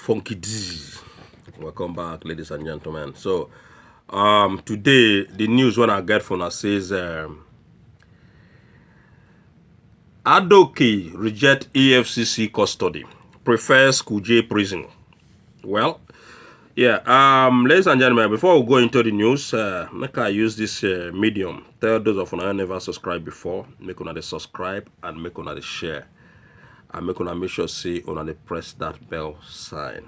Funky D. Welcome back, ladies and gentlemen. So, today the news when I get from us says Adoke reject EFCC custody, prefers Kuje prison. Well, yeah. Ladies and gentlemen, before we go into the news, make I use this medium. Tell those of you who never subscribed before, make una subscribe and make una share. And make una make sure see una press that bell sign.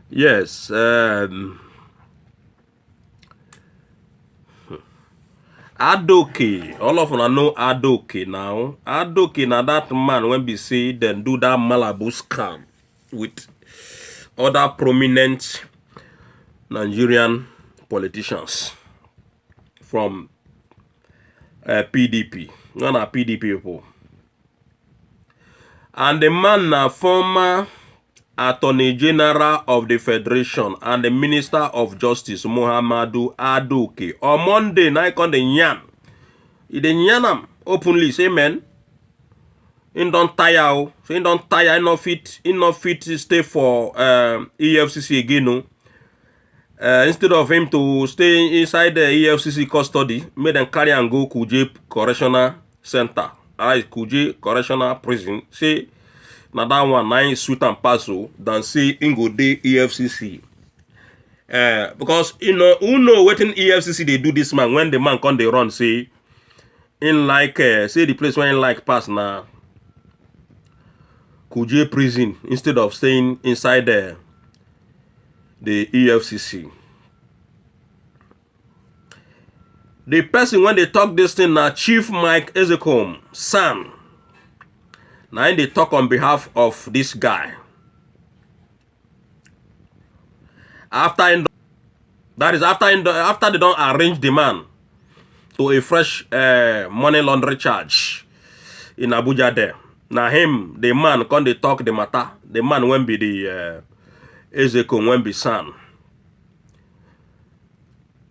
Yes, Adoke, all of una know Adoke now. Adoke now that man when be say then do that Malabo scam with other prominent Nigerian politicians from PDP. None are PDP people. And the man na former Attorney General of the Federation and the Minister of Justice, Muhammadu Adoke. On Monday, na ikon the yan. He the yanam openly say, man, he don't tire, so he don't tire, he not fit to stay for EFCC again, no. Instead of him to stay inside the EFCC custody, made them carry and go Kuje Correctional Center. Alright, Kuje Correctional Prison. Say, now that one, nine sweet and passo, than say, in go day EFCC. Because, you know, who know what in EFCC they do this man, when the man come they run, say, in like, say the place where in like pass now, Kuje prison, instead of staying inside the EFCC. The person when they talk this thing now, Chief Mike Ezekom, son. Now they talk on behalf of this guy. After they don't arrange the man to a fresh money laundering charge in Abuja there. Now him, the man, when they talk the matter, the man won't be the Ezekom, won't be son.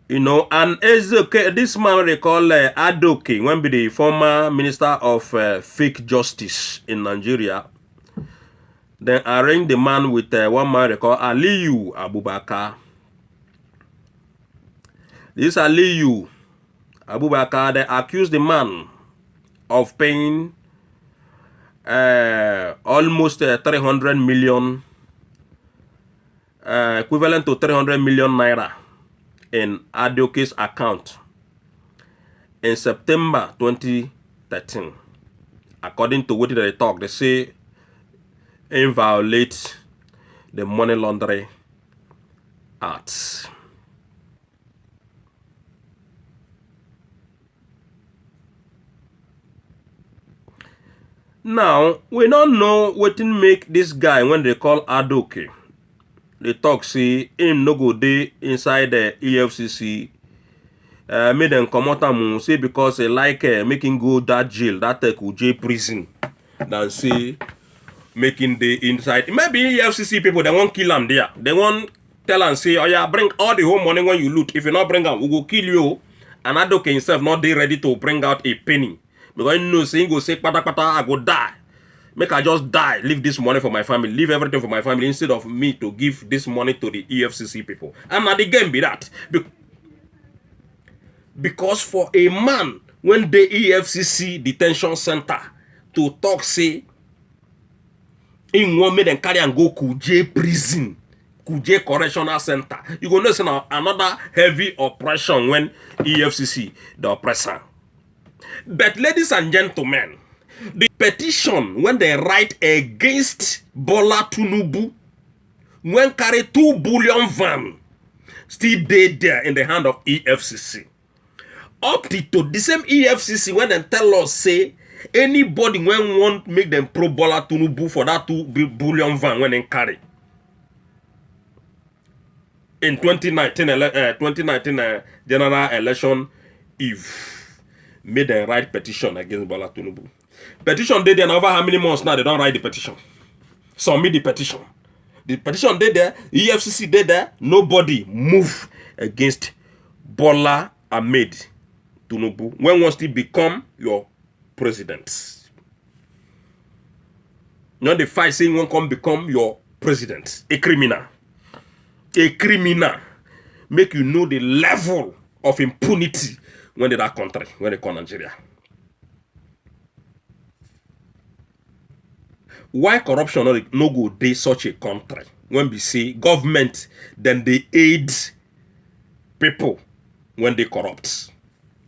You know, and this man they call Adoke, when be the former Minister of Fake Justice in Nigeria. Then arrange the man with one man they call Aliyu Abubakar. This Aliyu Abubakar, they accuse the man of paying almost 300 million, equivalent to 300 million naira. In Adoke's account in September 2013. According to what they talk, they say it violates the money laundering acts. Now, we don't know what to make this guy when they call Adoke. They talk say him no go day inside the EFCC. Made them come out and say because they like making go that jail, that Kuje prison, than say making the inside. Maybe EFCC people they won't kill him there. They won't tell and say, oh yeah, bring all the whole money when you loot. If you not bring them, we go kill you. And Adoke himself not there ready to bring out a penny because he knows he go say pata pata I go die. Make I just die, leave this money for my family, leave everything for my family instead of me to give this money to the EFCC people. And at the game be that. Because for a man, when the EFCC detention center to talk say, in one make them carry and go Kuje prison, Kuje Correctional Center, you gonna see now another heavy oppression when EFCC the oppressor. But ladies and gentlemen, the petition when they write against Bola Tinubu, when carry 2 billion van, still dead there in the hand of EFCC. Up to the same EFCC when they tell us say anybody when want make them pro Bola Tinubu for that 2 billion van when they carry. In 2019 general election, if made them write petition against Bola Tinubu. Petition did there over how many months now they don't write the petition. Submit the petition. The petition did there, EFCC did there, nobody move against Bola Ahmed Tinubu when wants to become your president. Not the fight saying one come become your president, a criminal. A criminal. Make you know the level of impunity when they that country, when they call Nigeria. Why corruption no go dey such a country? When we say government, then they aid people when they corrupt.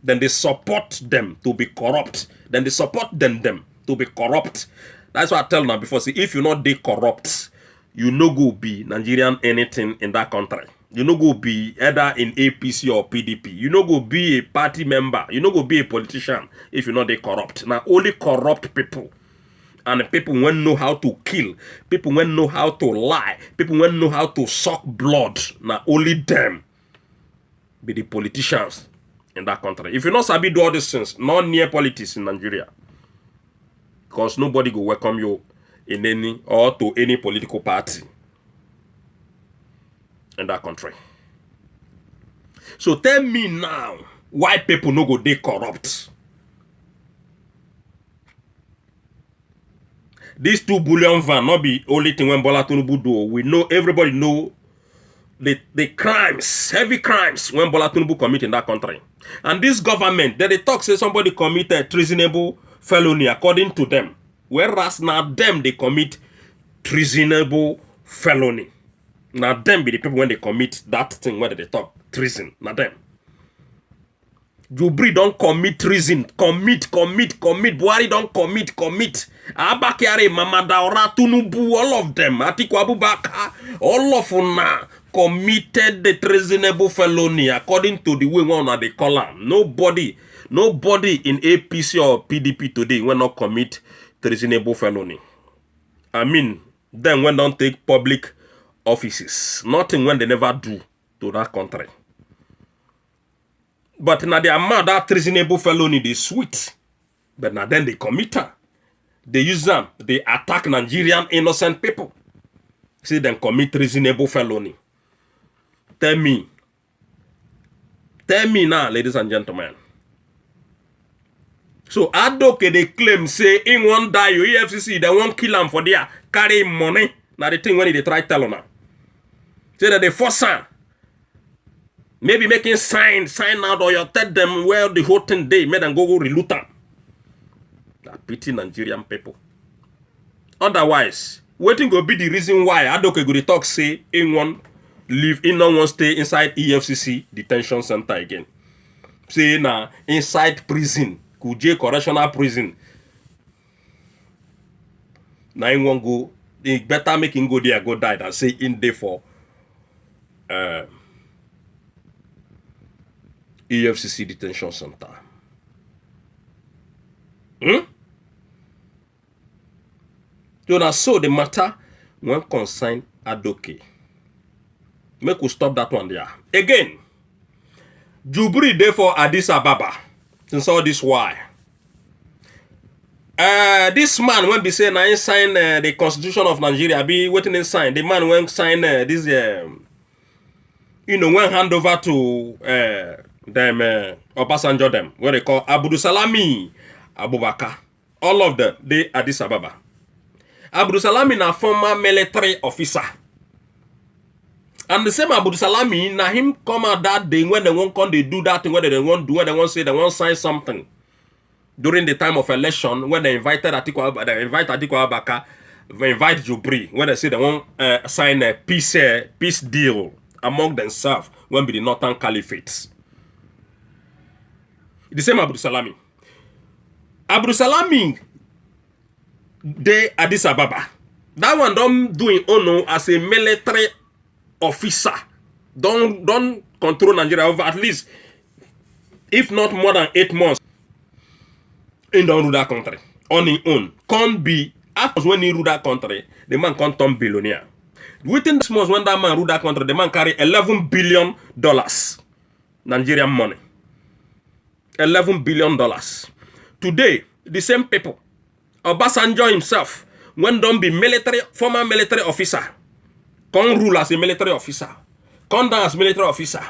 Then they support them to be corrupt. Then they support them to be corrupt. That's why I tell now before, say, if you not they corrupt, you no go be Nigerian anything in that country. You no go be either in APC or PDP. You no go be a party member. You no go be a politician if you not they corrupt. Now, only corrupt people. And people won't know how to kill. People won't know how to lie. People won't know how to suck blood. Now, only them be the politicians in that country. If you not sabi do all these things, not near politics in Nigeria. Because nobody will welcome you in any or to any political party in that country. So tell me now why people no go they corrupt. These 2 billion van not be only thing when Bola Tinubu do. We know, everybody know the crimes, heavy crimes when Bola Tinubu commit in that country. And this government, they talk say somebody committed treasonable felony according to them. Whereas now them they commit treasonable felony. Now them be the people when they commit that thing where they talk treason. Now them. Jubri don't commit treason. Commit. Buhari don't commit. Abakari, Mama Daura, Tinubu, all of them. Atiku Abubakar, all of them committed the treasonable felony according to the way one they call them. Nobody in APC or PDP today will not commit treasonable felony. I mean, then when don't take public offices. Nothing when they never do to that country. But now the amount that treasonable felony they sweet. But now then they commit her. They use them. They attack Nigerian innocent people. See them commit treasonable felony. Tell me now, ladies and gentlemen. So Adoke they claim say in one die you EFCC they won't kill him for their carry money. Now the thing when they try tell her. Say that they force her. Maybe making sign out or you tell them where the whole thing they made them go reloot them. That pity Nigerian people. Otherwise, waiting go be the reason why Adoke go talk say in one live in no one stay inside EFCC detention center again. Say na inside prison, Kuje correctional prison. Now in one go, they better make him go there go die than say in there for EFCC detention center. So the matter when concern Adoke. Make we stop that one there. Again, Jubri dey for Addis Ababa. Since all this why. This man when be saying I sign the Constitution of Nigeria, be waiting in sign. The man when sign this when hand over to them Obasanjo them, what they call Abdul Salami Abubakar. All of them, they Addis Ababa. Abdul Salami na former military officer. And the same Abdul Salami, na him come out that day when they won't come, they do that thing, when they won't do, when they won't say they won't sign something. During the time of election, when they invited Atiku Abubakar, they invite Jubri, when they say they won't sign a peace deal among themselves, when be the Northern Caliphate. The same Abdul Salami. Abdul Salami, they Addis Ababa. That one don't doing ono as a military officer. Don't control Nigeria over at least, if not more than 8 months. In don't rule that country on his own. Can't be after when he rule that country, the man can't turn billionaire. Within 6 months when that man rule that country, the man carry $11 billion Nigerian money. $11 billion. Today, the same people, Obasanjo himself, when don't be former military officer, can't rule as a military officer, can't down as military officer,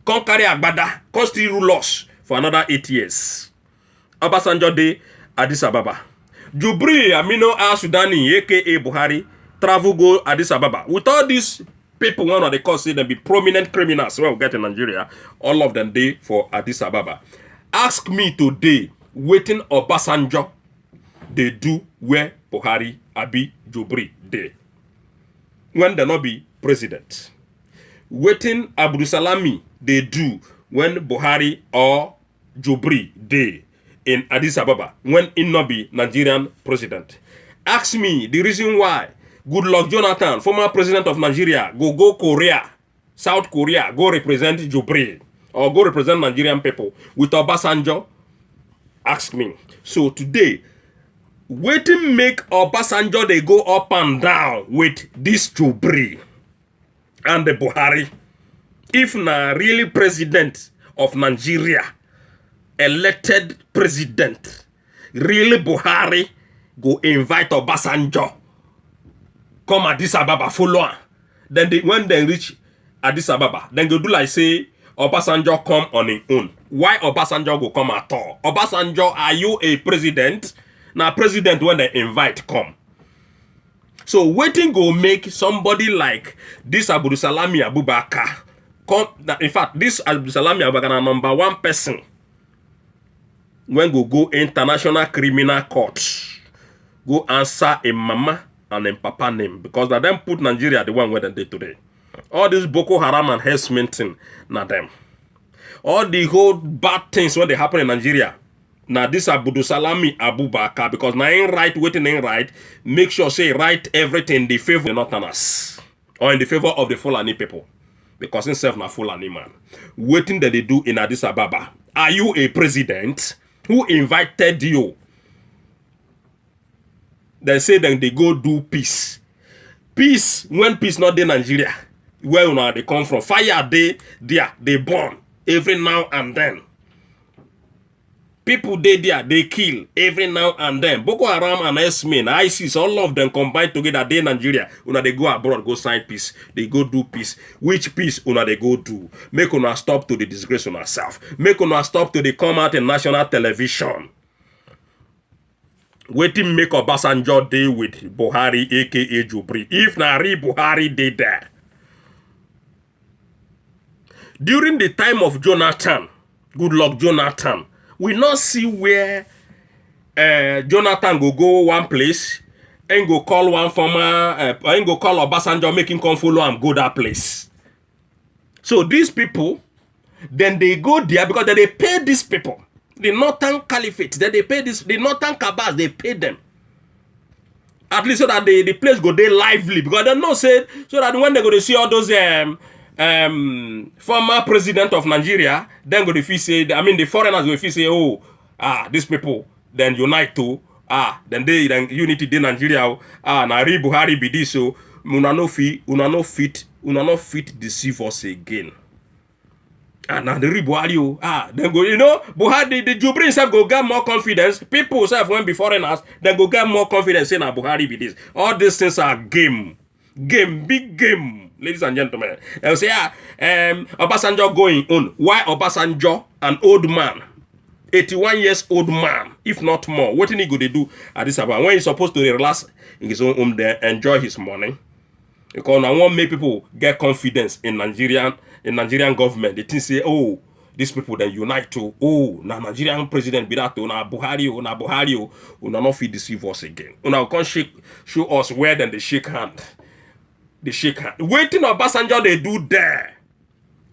can't carry agbada, can't still rule us for another 8 years. Obasanjo de Addis Ababa. Jubri Amino Al Sudani, aka Buhari, travel go Addis Ababa. With all these people, one of the cause say them be prominent criminals when we get in Nigeria, all of them dey for Addis Ababa. Ask me today, waiting Obasanjo they do where Buhari Abi Jubri dey. When they not be president. Waiting Abdul Salami they do when Buhari or Jubri dey in Addis Ababa when it not be Nigerian president. Ask me the reason why Goodluck Jonathan, former president of Nigeria, go Korea, South Korea, go represent Jubri or go represent Nigerian people with Obasanjo. Ask me. So today, waiting make Obasanjo they go up and down with this Jubri and the Buhari. If na really president of Nigeria, elected president, really Buhari go invite Obasanjo come Addis Ababa follow am. Then when they reach Addis Ababa, then go do like say Obasanjo come on his own. Why Obasanjo go come at all? Obasanjo, are you a president? Now president when they invite come. So waiting go make somebody like this Abdul Salami Abubakar come. In fact, this Abdul Salami Abubakar na number one person when go international criminal court, go answer a mama and a papa name because that them put Nigeria the one where they did today. All this Boko Haram and harassment thing, na them. All the whole bad things when they happen in Nigeria, now this Abdul Salami Abubakar because na ain't right, waiting ain't right. Make sure say write everything in the favor of the Northerners or in the favor of the Fulani people because himself na Fulani man. Waiting that they do in Addis Ababa. Are you a president? Who invited you? They say then they go do peace. Peace, when peace not in Nigeria, where you know they come from. Fire they burn every now and then. People there, they kill every now and then. Boko Haram and S-Men, ISIS, all of them combined together, they Nigeria. Una they go abroad, go sign peace. They go do peace. Which peace una they go do? Make una stop to the disgrace on herself. Make una stop to the come out in national television. Waiting make Obasanjo day with Buhari, aka Jubri. If Nari Buhari dey there. During the time of Jonathan, Goodluck Jonathan, we not see where Jonathan go one place and go call one former and go call Obasanjo, make him come follow and go that place. So these people, then they go there because they pay these people. The Northern Caliphate, that they pay this, the Northern Kabas, they pay them. At least so that the place go there lively because they know say so that when they go to see all those former president of Nigeria, then go to feel say, I mean the foreigners go feel say, oh, these people then unite to, then unity de Nigeria, Nari Buhari be this, so una no fit deceive us again. Now the Buhari, then go, you know, Buhari, the Jubri himself go get more confidence. People self when be foreigners, then go get more confidence saying Buhari be this. All these things are game, big game. Ladies and gentlemen, they'll say, Obasanjo going on. Why Obasanjo, an old man, 81 years old man, if not more, what he go to do at this about when he's supposed to relax in his own home there, enjoy his money? Because I want make people get confidence in Nigerian government. They think say, oh, these people then unite to, oh, now Nigerian president be that, na Buhari, una not fit deceive us again. Una can show us where then they shake hand. They shake hand. Waiting on Obasanjo they do there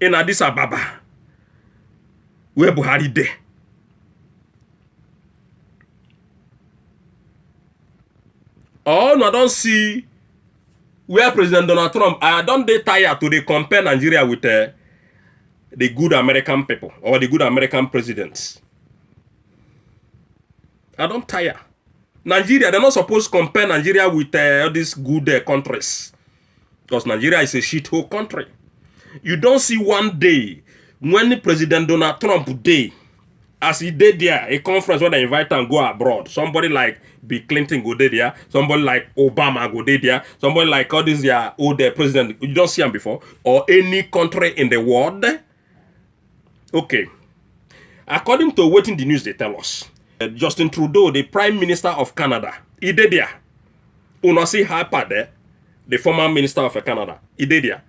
in Addis Ababa. Where Buhari there. Oh, no, I don't see where President Donald Trump, I don't dey tired to compare Nigeria with the good American people or the good American presidents. I don't tire. Nigeria, they're not supposed to compare Nigeria with all these good countries. Because Nigeria is a shithole country. You don't see one day when President Donald Trump day, as he did there, a conference where they invite and go abroad. Somebody like Bill Clinton go there, somebody like Obama go there, somebody like all these old president, you don't see them before, or any country in the world. Okay. According to what in the news they tell us, Justin Trudeau, the Prime Minister of Canada, he did there. You not see Harper there. the former minister of Canada, he did there.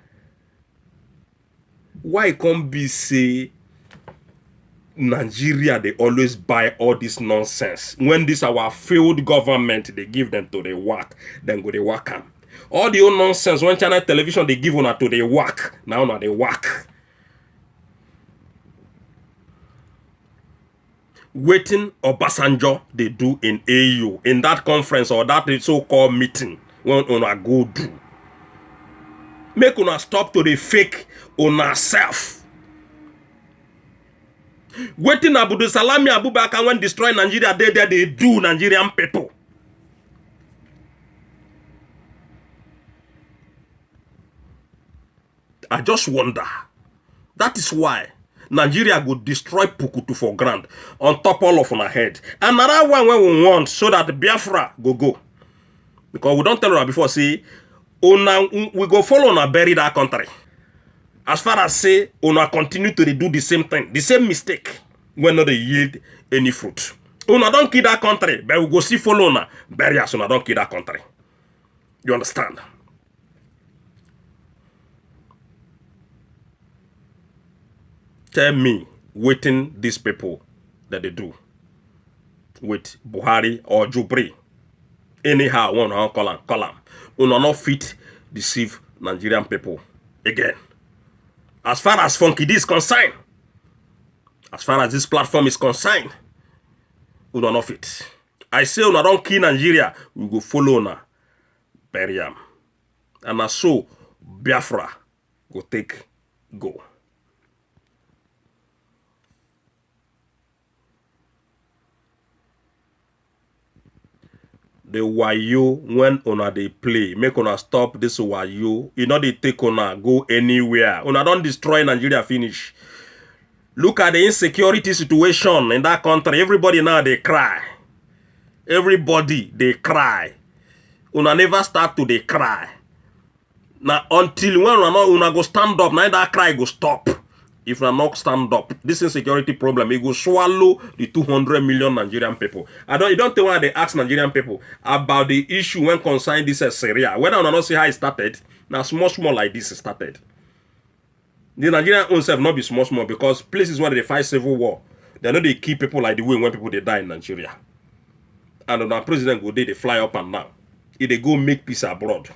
Why can't be say Nigeria, they always buy all this nonsense? When this our failed government, they give them to the work, then go they work them. All the old nonsense, when Channel Television, they give on to the work, now they work. Waiting Obasanjo they do in AU, in that conference or that so-called meeting, when una go do. Make una stop to the fake una self. Waiting Abu Salami Abubakar when destroy Nigeria, they do Nigerian people. I just wonder. That is why Nigeria go destroy Pukutu for grand on top all of our head. Another one when we want so that Biafra go. Because we don't tell her before, say, we go follow and bury that country. As far as say, una continue to do the same thing, the same mistake, when not they yield any fruit. Una don't kill that country, but we go see follow na bury us, una don't kill that country. You understand? Tell me, waiting these people that they do with Buhari or Jubri. Anyhow, one call them. Una not fit deceive Nigerian people again. As far as Funky D is concerned, as far as this platform is concerned, una not fit. I say una don't kill Nigeria, we go follow na bury am. And as so Biafra go take go. The wayo when una they play, make una stop this wayo. You know they take una go anywhere. Una don't destroy Nigeria finish. Look at the insecurity situation in that country. Everybody now they cry. Everybody they cry. Una never start to they cry. Now until when una go stand up, now that cry go stop. If una not stand up, this insecurity problem, it go swallow the 200 million Nigerian people. You don't tell why they ask Nigerian people about the issue when concerned this Syria. Whether or not see how it started, now small like this started. The Nigerian own self not be small because places where they fight civil war, they know they keep people like the way when people they die in Nigeria. And the president go there, they fly up and down. If they go make peace abroad.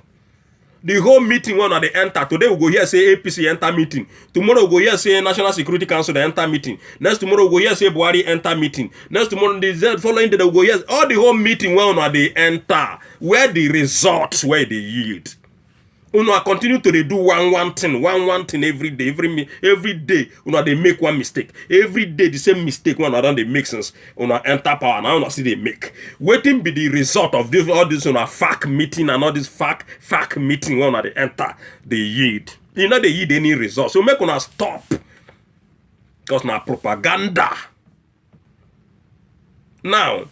The whole meeting when they enter. Today we go here say APC enter meeting. Tomorrow we go here say National Security Council they enter meeting. Next tomorrow we go here say Buhari enter meeting. Next tomorrow the following day they go here. All the whole meeting when they enter. Where the results where they yield. Una continue to do one thing every day. Every day una they make one mistake. Every day the same mistake when una they make sense. Una enter power now una see they make. Waiting be the result of this all this una fact meeting and all this fact meeting when una they enter they yield. You know they yield any result. So make una stop. Because na propaganda. Now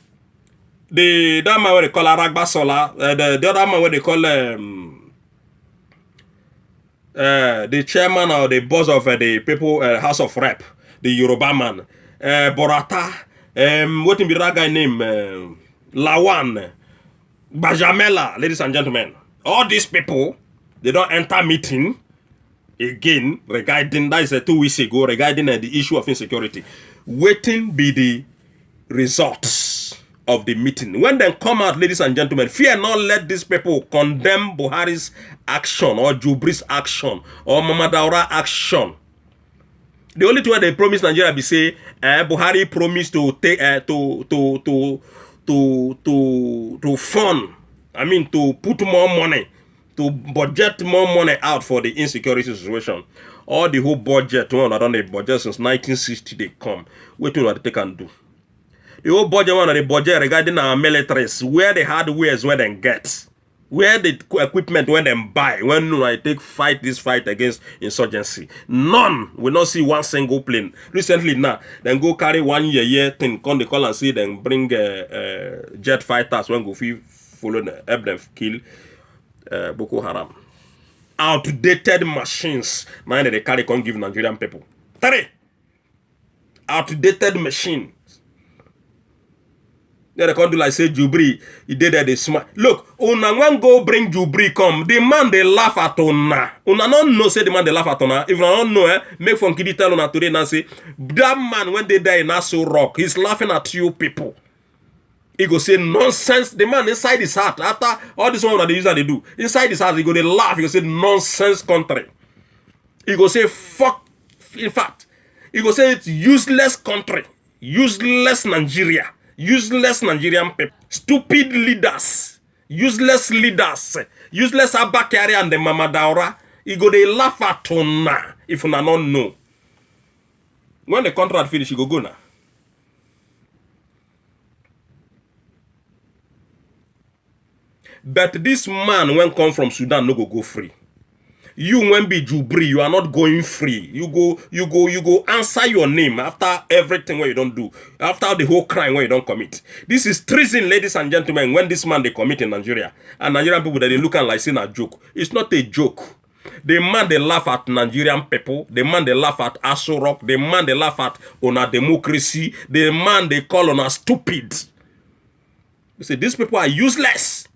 that man what they call Aragbasola, the other man what they call the chairman or the boss of the people House of Rep, the Yoruba man, Borata, what in be that guy name, Lawan, Bajamela, ladies and gentlemen. All these people, they don't enter meeting again regarding, that is 2 weeks ago, regarding the issue of insecurity. Waiting be the results of the meeting. When they come out, ladies and gentlemen, fear not let these people condemn Buhari's action or Jubri's action or Mama Daura action. The only thing they promise Nigeria be say Buhari promised to take to fund. I mean to put more money, to budget more money out for the insecurity situation. All the whole budget, one I done the budget since 1960 they come. Wait till what they can do. The whole budget one of the budget regarding our militaries, where the hardware is where they get. Where the equipment when them buy, when I take this fight against insurgency. None will not see one single plane. Recently now, then go carry 1 year thing, come they call and see then bring jet fighters when go follow help them kill Boko Haram. Outdated machines, now they carry come give Nigerian people. 3 outdated machines. Then they can't do like say Jubri, he did that, they smile. Look, una when go bring Jubri come, the man they laugh at una. Una don't know say the man they laugh at una. If una don't know, make from Kidi tell una today and say, that man when they die in Aso Rock, he's laughing at you people. He go say nonsense. The man inside his heart, after all this one that they usually do, inside his heart, he go they laugh. He go say nonsense country. He go say fuck. In fact, he go say it's useless country, useless Nigeria, useless Nigerian people, stupid leaders, useless Abakari and the Mama Daura. He go they laugh at una if una don't know. When the contract finish, he go now. But this man when come from Sudan no go free. You when be Jubri, you are not going free. You go answer your name after everything what you don't do. After the whole crime what you don't commit. This is treason, ladies and gentlemen, when this man they commit in Nigeria. And Nigerian people that they look at like saying a joke. It's not a joke. The man they laugh at Nigerian people, the man they laugh at Aso Rock, the man they laugh at on a democracy, the man they call on a stupid. You say these people are useless.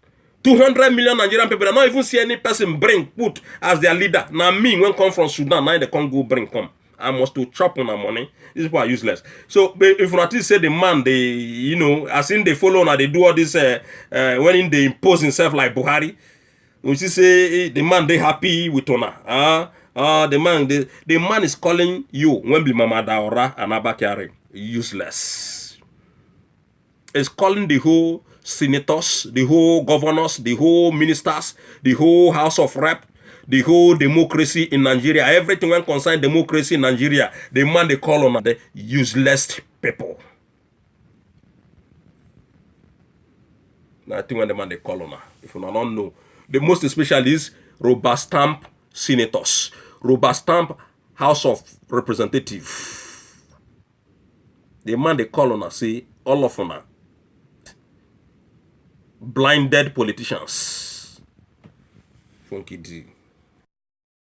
200 million Nigerian people, they not even see any person put as their leader. Now me, when come from Sudan, now they can't go come. I must to chop on our money. These people are useless. So if you not say the man, they, you know, as in they follow now, they do all this, when they impose himself like Buhari, we say the man, they happy with honor. The man is calling you, when be Mama Daura and Abakari, useless. It's calling the whole senators, the whole governors, the whole ministers, the whole House of Rep, the whole democracy in Nigeria, everything when concern democracy in Nigeria, the man they call on the useless people. Now, I think when the man they call on, if you don't know, the most especially is rubber stamp senators, rubber stamp House of Representatives. The man they call on say all of them blinded politicians. Funky D.